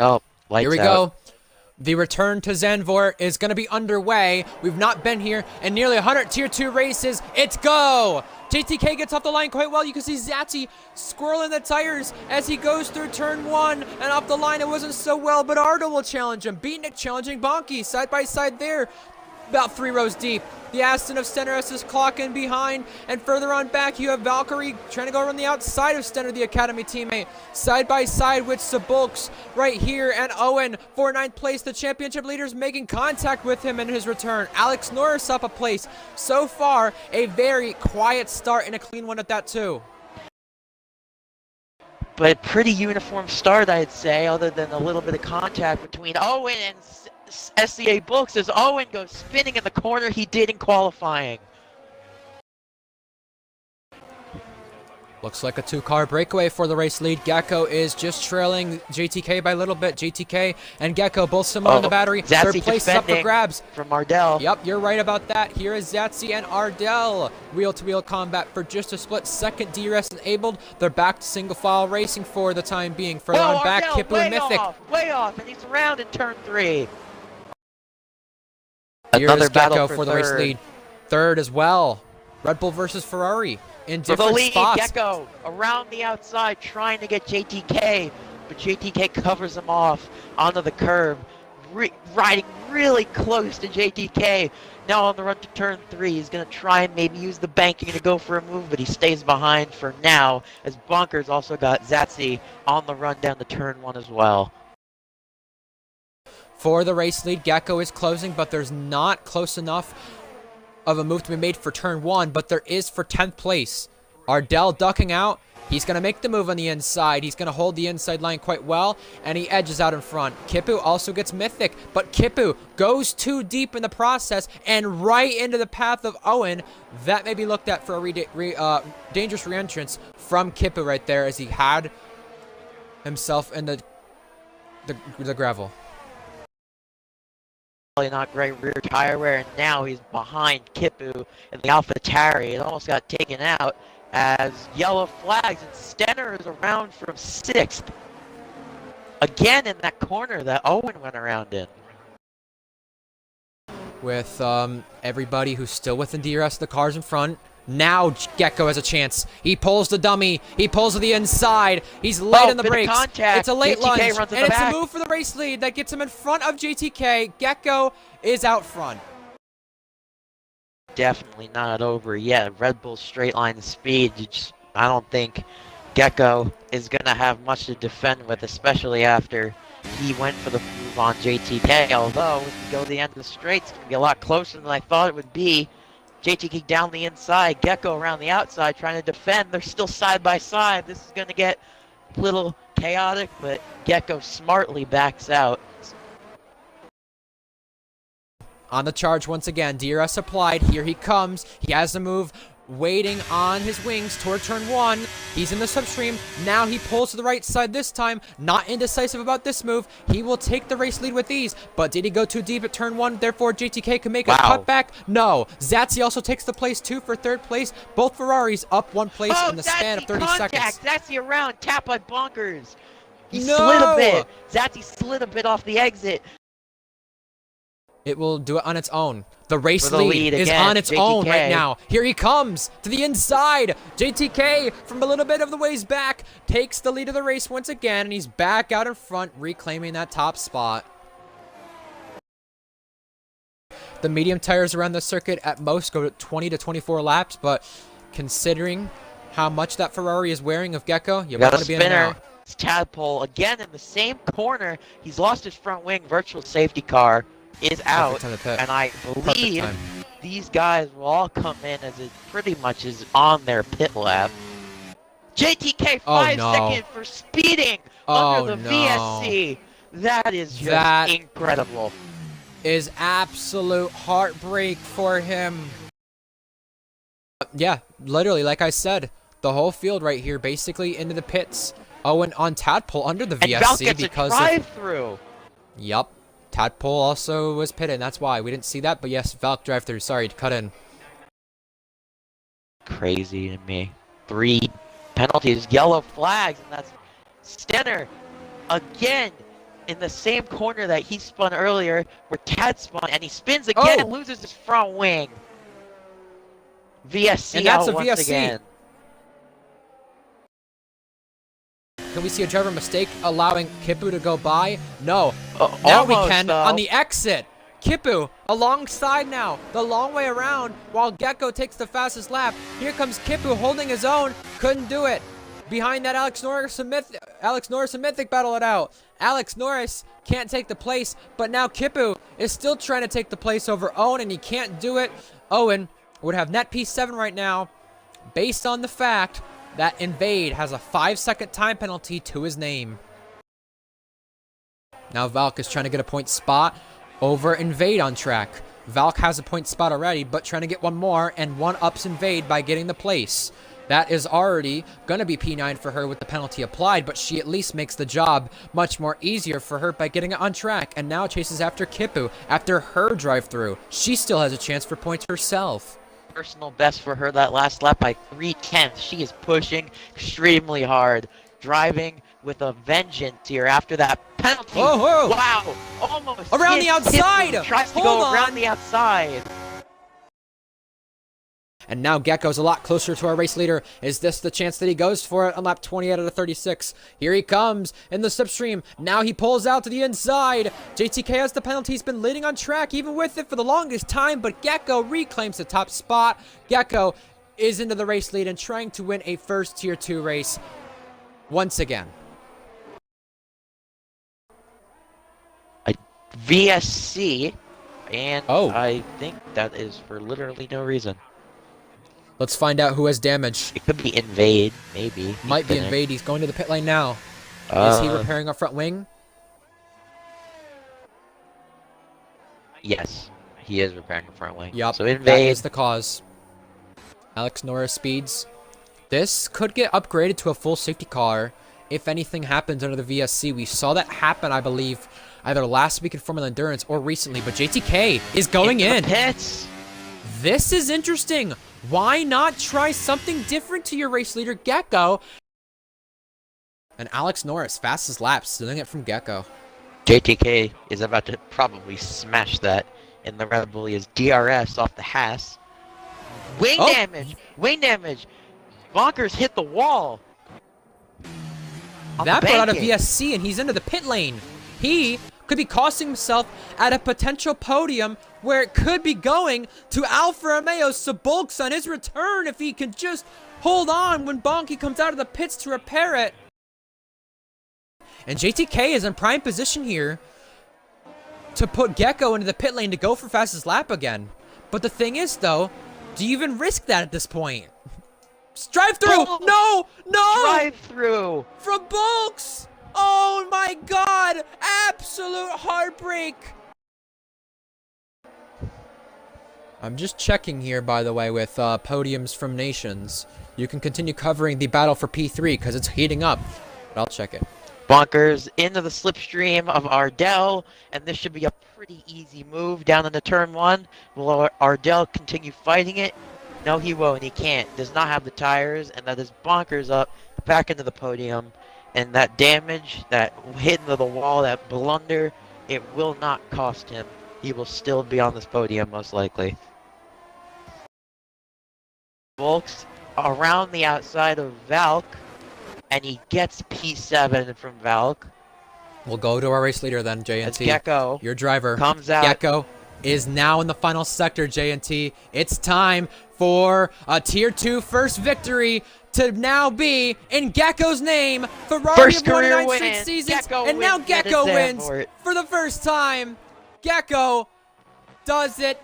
Oh, lights Here we out. go. The return to Zandvoort is going to be underway. We've not been here in nearly 100 Tier 2 races. It's go! JTK gets off the line quite well. You can see Zatsy squirreling the tires as he goes through turn 1. And off the line, it wasn't so well, but Ardo will challenge him. Beatnik challenging Bonky side by side there. About 3 rows deep. The Aston of Stenner is clocking behind, and further on back you have Valkyrie trying to go around the outside of Stenner, the Academy teammate. Side by side with Sabulks right here, and Owen for 9th place. The championship leaders making contact with him in his return. Alex Norris up a place. So far, a very quiet start and a clean one at that too. But a pretty uniform start, I'd say, other than a little bit of contact between Owen and SCA Books as Owen goes spinning in the corner he did in qualifying. Looks like a 2-car breakaway for the race lead. Gecko is just trailing JTK by a little bit. JTK and Gecko both similar in the battery. Zatsy Third place is up for grabs. From Ardell. Yep, you're right about that. Here is Zatsy and Ardell. Wheel-to-wheel combat for just a split second. DRS enabled. They're back to single file racing for the time being. Further on back, Kipu and Mythic. Way off, and he's around in turn 3. Here Another is Gecko battle for the race lead. Third as well. Red Bull versus Ferrari in different for the lead, spots. Gecko around the outside trying to get JTK, but JTK covers him off onto the curb, riding really close to JTK. Now on the run to turn 3, he's going to try and maybe use the banking to go for a move, but he stays behind for now, as Bonkers also got Zatsy on the run down to turn 1 as well. For the race lead, Gecko is closing, but there's not close enough of a move to be made for turn 1, but there is for 10th place. Ardell ducking out. He's going to make the move on the inside. He's going to hold the inside line quite well, and he edges out in front. Kipu also gets Mythic, but Kipu goes too deep in the process and right into the path of Owen. That may be looked at for a dangerous re-entrance from Kipu right there as he had himself in the gravel. Not great rear tire wear, and now he's behind Kipu in the AlphaTauri. It almost got taken out as yellow flags, and Stenner is around from 6th. Again in that corner that Owen went around in. With everybody who's still within DRS, the cars in front. Now Gecko has a chance. He pulls the dummy. He pulls to the inside. He's late on the brakes. It's a late lunge, and it's a move for the race lead that gets him in front of JTK. Gecko is out front. Definitely not over yet. Red Bull straight line speed. I don't think Gecko is going to have much to defend with, especially after he went for the move on JTK. Although, if we go to the end of the straight, it's going to be a lot closer than I thought it would be. JTK down the inside, Gecko around the outside trying to defend. They're still side by side. This is going to get a little chaotic, but Gecko smartly backs out. On the charge once again, DRS applied. Here he comes. He has the move waiting on his wings toward turn 1. He's in the substream. Now he pulls to the right side this time. Not indecisive about this move. He will take the race lead with ease. But did he go too deep at turn 1? Therefore, JTK can make a cutback? No. Zatsy also takes the place 2 for 3rd place. Both Ferraris up 1 place in the span of 30 seconds. Zatsy around, tap by Bonkers. He slid a bit. Zatsy slid a bit off the exit. It will do it on its own. The race lead is on its own right now. Here he comes to the inside. JTK from a little bit of the ways back takes the lead of the race once again, and he's back out in front, reclaiming that top spot. The medium tires around the circuit at most go to 20 to 24 laps, but considering how much that Ferrari is wearing of Gecko, you want to be in and out. It's Tadpole again in the same corner. He's lost his front wing. Virtual safety car is out, and I believe these guys will all come in as it pretty much is on their pit lap. JTK 5 seconds for speeding under the VSC. That is just incredible. Is absolute heartbreak for him. Yeah, literally, like I said, the whole field right here basically into the pits. Owen on Tadpole under the VSC because drive-through. Yep. Tadpole also was pitted, that's why. We didn't see that, but yes, Valk drive-through. Sorry to cut in. Crazy to me. 3 penalties, yellow flags, and that's Stenner again in the same corner that he spun earlier, where Tad spun, and he spins again Oh! and loses his front wing. And VSC that's a out once VSC. again. Can we see a driver mistake allowing Kipu to go by? No. Now Now we can though. on the exit. Kipu alongside now, the long way around, while Gecko takes the fastest lap. Here comes Kipu holding his own. Couldn't do it. Behind that, Alex Norris and Mythic battle it out. Alex Norris can't take the place, but now Kipu is still trying to take the place over Owen, and he can't do it. Owen would have net P7 right now, based on the fact that Invade has a 5-second time penalty to his name. Now Valk is trying to get a point spot over Invade on track. Valk has a point spot already, but trying to get one more, and one-ups Invade by getting the place. That is already going to be P9 for her with the penalty applied, but she at least makes the job much more easier for her by getting it on track, and now chases after Kipu after her drive-through. She still has a chance for points herself. Personal best for her that last lap by 3/10. She is pushing extremely hard, driving with a vengeance here after that penalty. Oh, wow, almost around the outside. Tries to Hold go on. around the outside. And now Gecko's a lot closer to our race leader. Is this the chance that he goes for it on lap 28 out of 36? Here he comes in the slipstream. Now he pulls out to the inside. JTK has the penalty. He's been leading on track even with it for the longest time, but Gecko reclaims the top spot. Gecko is into the race lead and trying to win a first tier 2 race once again. VSC, and Oh. I think that is for literally no reason. Let's find out who has damage. It could be Invade, maybe. Might be Invade. He's going to the pit lane now. Is he repairing our front wing? Yes, he is repairing the front wing. Yup, So that Invade. is the cause. Alex Norris speeds. This could get upgraded to a full safety car if anything happens under the VSC. We saw that happen, I believe, either last week in Formula Endurance or recently, but JTK is going in. Pits. This is interesting. Why not try something different to your race leader, Gecko? And Alex Norris, fastest lap, stealing it from Gecko. JTK is about to probably smash that in the Red Bull. He is DRS off the Haas. Wing damage! Wing damage! Bonkers hit the wall! That brought out a VSC, and he's into the pit lane. He could be costing himself at a potential podium where it could be going to Alfa Romeo Sebulks on his return if he can just hold on when Bonky comes out of the pits to repair it. And JTK is in prime position here to put Gecko into the pit lane to go for fastest lap again. But the thing is, though, do you even risk that at this point? Drive through! No! No! Drive through! From Bulks! Oh my god! Absolute heartbreak! I'm just checking here, by the way, with podiums from nations. You can continue covering the battle for P3 because it's heating up. But I'll check it. Bonkers into the slipstream of Ardell, and this should be a pretty easy move down into turn 1. Will Ardell continue fighting it? No, he won't. He can't. Does not have the tires, and that is Bonkers up, back into the podium. And that damage, that hit into the wall, that blunder, it will not cost him. He will still be on this podium, most likely. Volks around the outside of Valk, and he gets P7 from Valk. We'll go to our race leader then, As JNT. Gecko Your driver. comes out. Gecko is now in the final sector, JNT. It's time for a Tier 2 first victory to now be in Gecko's name. Ferrari First have won career 9 win. straight seasons, Gecko and now wins it Gecko at wins Zandvoort. for the first time. Gecko does it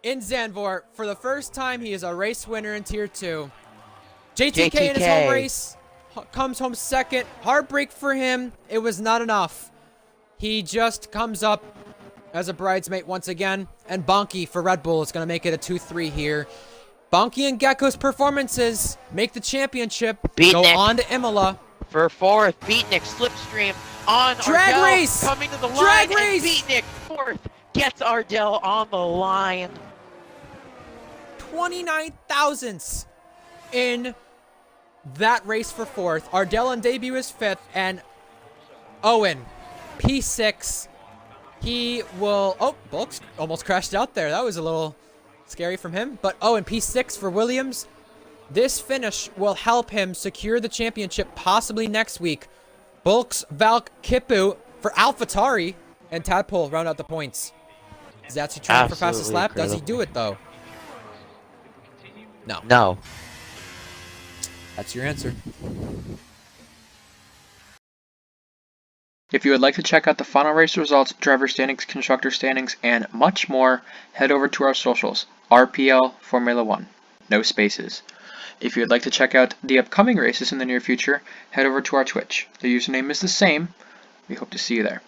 in Zandvoort. For the first time, he is a race winner in Tier 2. JTK in his home race comes home second. Heartbreak for him. It was not enough. He just comes up as a bridesmaid once again. And Bonky for Red Bull is going to make it a 2-3 here. Bonky and Gecko's performances make the championship. Go on to Imola. For fourth, Beatnik slipstream on Drag Ardell, race! coming to the Drag line, race! and Beatnik fourth gets Ardell on the line. 29 thousandths in that race for fourth. Ardell on debut is fifth, and Owen P6, he will... Oh, Bulks almost crashed out there. That was a little scary from him. But, oh, and P6 for Williams. This finish will help him secure the championship possibly next week. Bulks, Valk, Kipu for AlphaTauri, and Tadpole round out the points. Zatsy trying for fastest lap. Does he do it, though? No. No. That's your answer. If you would like to check out the final race results, driver standings, constructor standings, and much more, head over to our socials, RPL Formula 1. No spaces. If you would like to check out the upcoming races in the near future, head over to our Twitch. The username is the same. We hope to see you there.